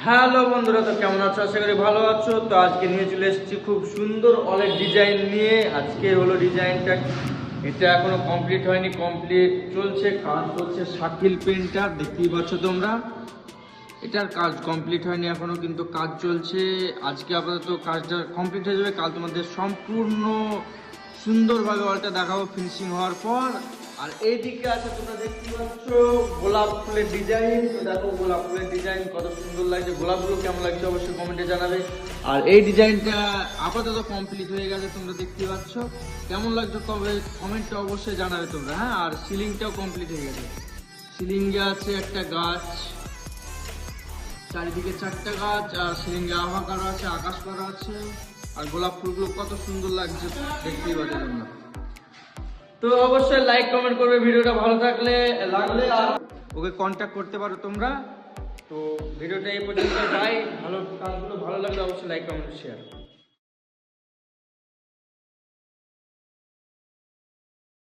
Hello বন্ধুরা, তো কেমন আছো? আশা করি ভালো আছো। তো আজকে নিয়ে চলে এসেছি খুব সুন্দর অনেক ডিজাইন নিয়ে। আজকে হলো ডিজাইনটা, এটা এখনো কমপ্লিট হয়নি, কমপ্লিট চলছে, কাজ চলছে। শাকিল পেন্টার দেখতেই পাচ্ছ তোমরা, এটার কাজ কমপ্লিট হয়নি এখনো, কিন্তু কাজ চলছে। আজকে আপাতত কাজটা কমপ্লিট হয়ে যাবে, কাল তোমাদের সম্পূর্ণ সুন্দরভাবে ওয়ালটা দেখাবো ফিনিশিং হওয়ার পর। আর এইদিকে আছে, তোমরা দেখতে পাচ্ছ গোলাপ ফুলের ডিজাইন। তো দেখো গোলাপ ফুলের ডিজাইন কত সুন্দর লাগছে, গোলাপগুলো কেমন লাগছে অবশ্যই কমেন্টে জানাবে। আর এই ডিজাইনটা আপাতত কমপ্লিট হয়ে গেছে, তোমরা দেখতে পাচ্ছ কেমন লাগছে তবে কমেন্টে অবশ্যই জানাবে তোমরা। হ্যাঁ, আর সিলিংটাও কমপ্লিট হয়ে গেছে। সিলিংয়ে আছে একটা গাছ, চারিদিকে 4টা গাছ, আর সিলিংয়ে আভা করা আছে, আকাশ করা আছে। আর গোলাপ ফুলগুলো কত সুন্দর লাগছে দেখতেই পাচ্ছ তোমরা। তো অবশ্যই লাইক কমেন্ট করবে ভিডিওটা ভালো লাগলে, আর ওকে কন্ট্যাক্ট করতে পারো তোমরা। তো ভিডিওটা এই পর্যন্ত, ভালো কাজগুলো ভালো লাগলে অবশ্যই লাইক কমেন্ট শেয়ার।